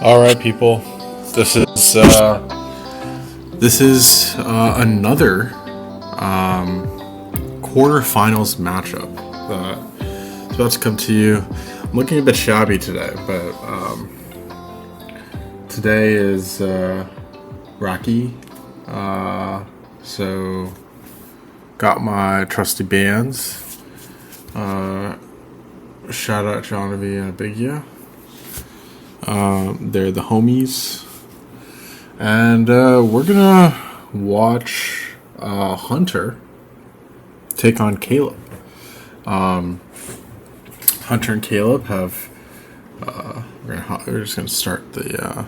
All right, people. This is another quarterfinals matchup that is about to come to you. I'm looking a bit shabby today, but today is RoC. So got my trusty bands. Shout out Jonavi and Abigia. They're the homies. And we're gonna watch Hunter take on Caleb. Hunter and Caleb have. We're just gonna start the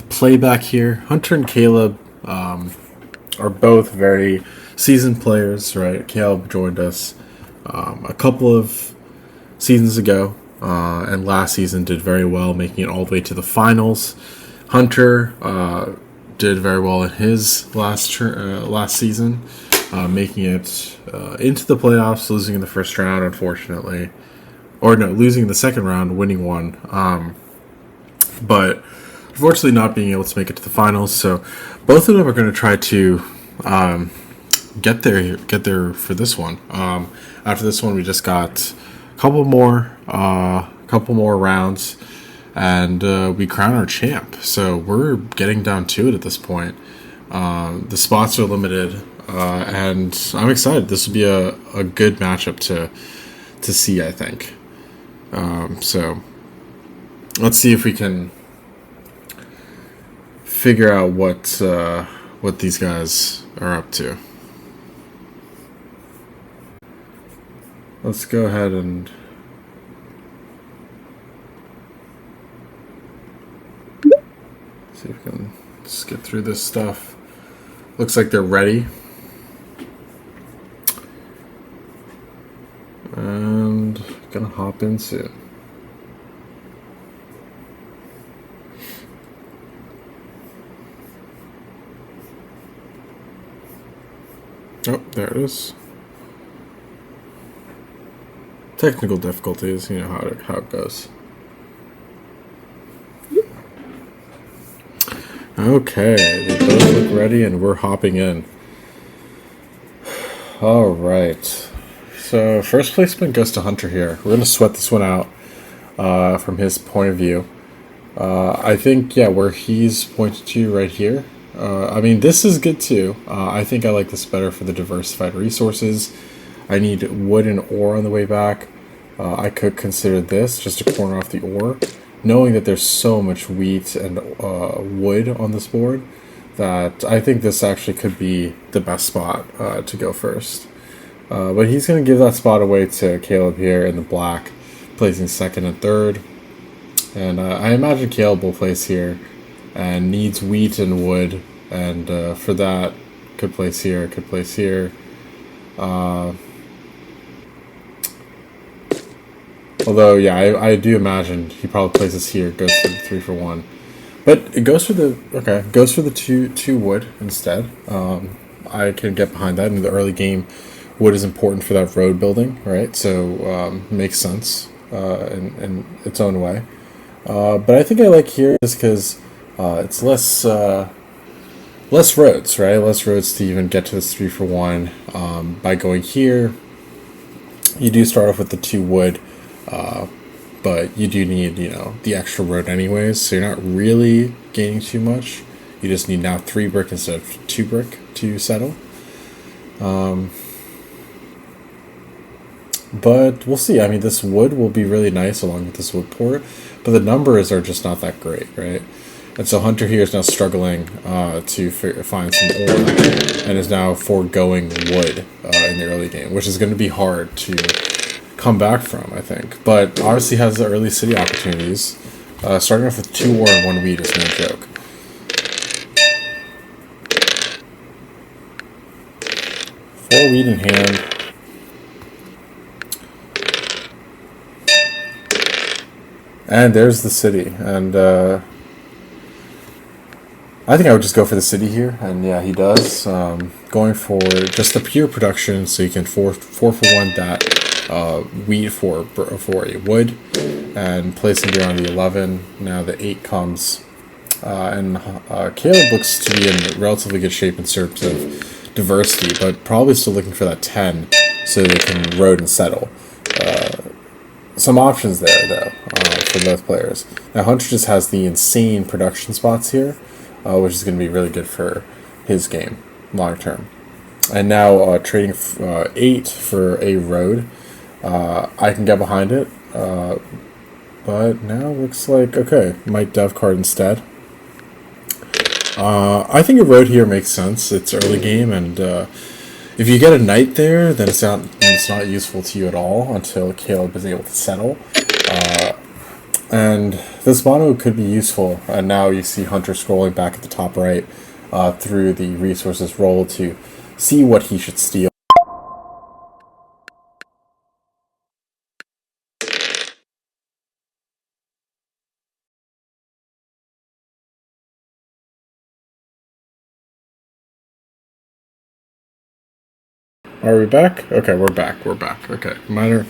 playback here. Hunter and Caleb are both very seasoned players, right? Caleb joined us a couple of seasons ago, and last season did very well, making it all the way to the finals. Hunter did very well in his last season, making it into the playoffs, losing in the first round, unfortunately. Or no, losing in the second round, winning one. But unfortunately not being able to make it to the finals. So both of them are going to try to get there for this one. After this one, we just got a couple more rounds, and we crown our champ. So we're getting down to it at this point. The spots are limited, and I'm excited. This will be a good matchup to see, I think. So let's see if we can figure out what these guys are up to. Let's go ahead and see if we can skip through this stuff. Looks like they're ready. And gonna hop in soon. Oh, there it is. Technical difficulties, you know how it goes. Okay, they both look ready, and we're hopping in. All right. So first placement goes to Hunter here. We're gonna sweat this one out from his point of view. I think where he's pointed to right here. I mean, this is good too. I think I like this better for the diversified resources. I need wood and ore on the way back. I could consider this just a corner off the ore, knowing that there's so much wheat and wood on this board that I think this actually could be the best spot to go first. But he's going to give that spot away to Caleb here in the black, placing second and third. And I imagine Caleb will place here and needs wheat and wood. And for that, could place here, could place here. Although, I do imagine he probably places here, goes for the 3-for-1. But it goes for the two wood instead. I can get behind that in the early game. Wood is important for that road building, right? So makes sense in its own way. But I think I like here just because it's less roads, right? Less roads to even get to this 3-for-1. By going here, you do start off with the 2 wood, but you do need the extra road anyways. So you're not really gaining too much. You just need now 3 brick instead of 2 brick to settle. But we'll see. I mean, this wood will be really nice along with this wood port, but the numbers are just not that great, right? And so Hunter here is now struggling to find some ore and is now foregoing wood in the early game, which is going to be hard to come back from, I think. But obviously has the early city opportunities. Starting off with 2 ore and 1 wheat is no joke. Four wheat in hand. And there's the city. And I think I would just go for the city here. And yeah, he does. Going going for just the pure production, so you can four for one that wheat for a wood, and placing it on the 11. Now the 8 comes, and Caleb looks to be in relatively good shape in terms of diversity, but probably still looking for that 10 so they can road and settle. Some options there, though, for both players. Now, Hunter just has the insane production spots here, which is going to be really good for his game long term. And now trading 8 for a road. I can get behind it, but now looks like, okay, might dev card instead. I think a road here makes sense. It's early game, and if you get a knight there, then it's not useful to you at all until Caleb is able to settle. And this mono could be useful. And now you see Hunter scrolling back at the top right through the resources roll to see what he should steal. Are we back? Okay, we're back. Okay, minor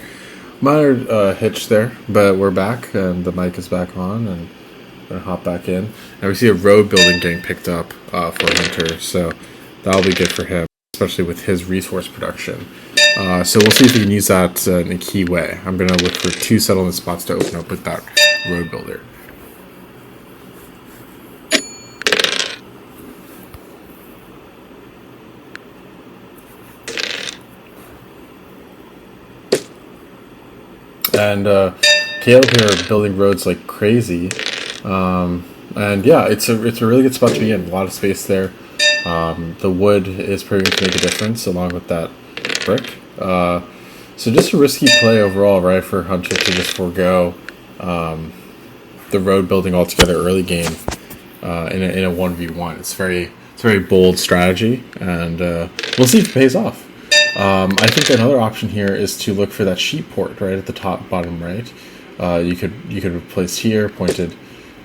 hitch there, but we're back, and the mic is back on, and I'm gonna hop back in. And we see a road building getting picked up for Hunter, so that'll be good for him, especially with his resource production. So we'll see if we can use that in a key way. I'm gonna look for 2 settlement spots to open up with that road builder. And Caleb here building roads like crazy, and yeah, it's a really good spot to be in. A lot of space there. The wood is proving to make a difference along with that brick. So just a risky play overall, right, for Hunter to just forego the road building altogether early game in a 1v1. It's very bold strategy, and we'll see if it pays off. I think another option here is to look for that sheep port right at the top bottom right. You could have placed here, pointed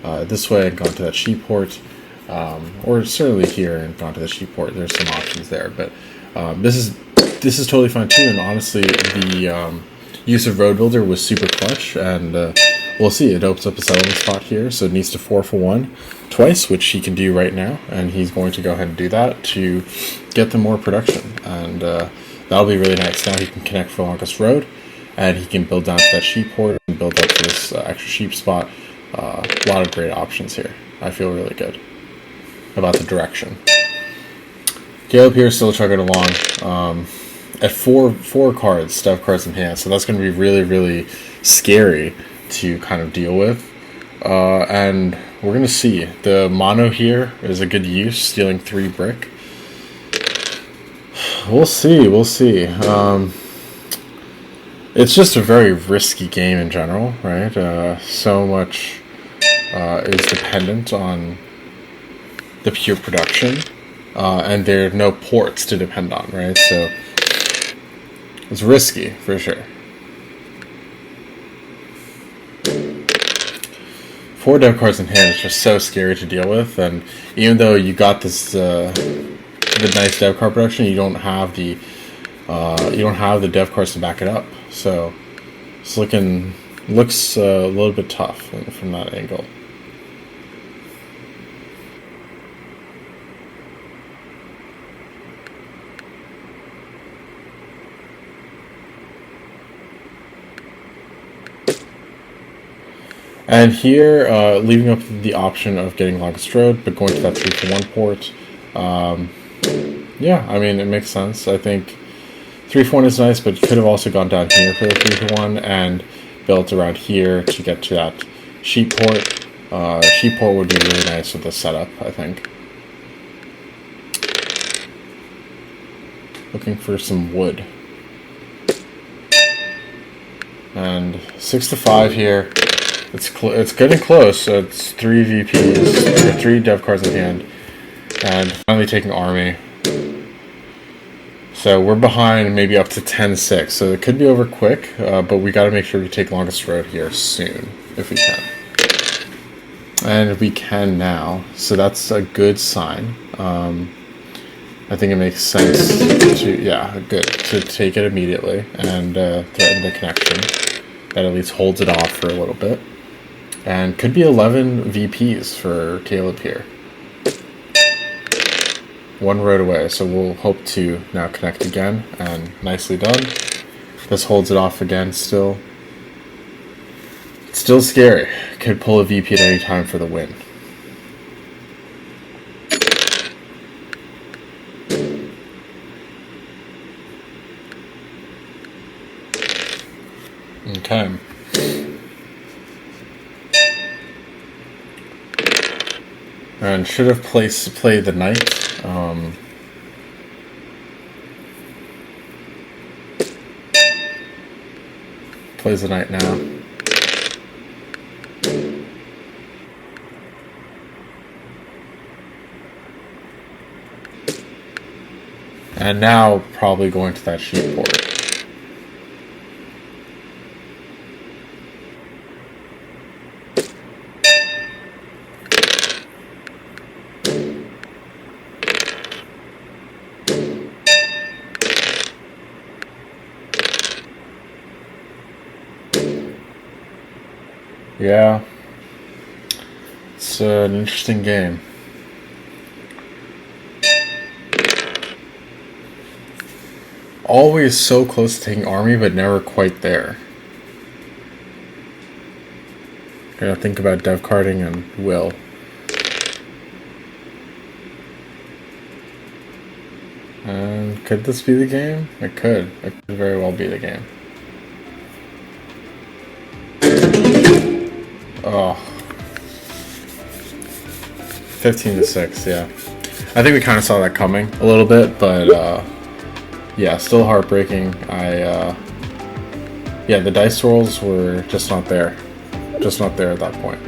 this way, and gone to that sheep port, or certainly here and gone to the sheep port. There's some options there, but this is totally fine too. And honestly, the use of road builder was super clutch, and we'll see. It opens up a settlement spot here, so it needs to 4 for 1 twice, which he can do right now, and he's going to go ahead and do that to get them more production, and that'll be really nice. Now he can connect for longest road, and he can build down to that sheep port and build up to this extra sheep spot. A lot of great options here. I feel really good about the direction. Caleb here is still chugging along at four cards, stuff cards in hand, so that's going to be really, really scary to kind of deal with. And we're going to see. The mono here is a good use, stealing 3 brick. We'll see. It's just a very risky game in general, right? So much is dependent on the pure production, and there are no ports to depend on, right? So it's risky, for sure. 4 dev cards in hand is just so scary to deal with, and even though you got this the nice dev card production, you don't have the dev cards to back it up. So it's looks a little bit tough from that angle. And here, leaving up the option of getting longest road, but going to that 3 for 1 port. Yeah, I mean, it makes sense. I think 3 for 1 is nice, but you could have also gone down here for the 3 for 1 and built around here to get to that sheep port. Sheep port would be really nice with this setup, I think. Looking for some wood. And 6 to 5 here. It's getting close. So it's 3 VPs, or 3 dev cards in hand, and finally taking army. So we're behind maybe up to 10-6. So it could be over quick, but we got to make sure we take longest road here soon, if we can. And we can now, so that's a good sign. I think it makes sense to take it immediately and threaten the connection. That at least holds it off for a little bit. And could be 11 VPs for Caleb here. One road away, so we'll hope to now connect again, and nicely done. This holds it off again still. Still scary. Could pull a VP at any time for the win. Okay. And should have played the knight. Plays the knight now. And now probably going to that sheep board. Yeah, it's an interesting game. Always so close to taking army, but never quite there. Gotta think about dev carding and will. And could this be the game? It could. It could very well be the game. Oh. 15-6, yeah. I think we kind of saw that coming a little bit, but yeah, still heartbreaking. Yeah, the dice rolls were just not there. Just not there at that point.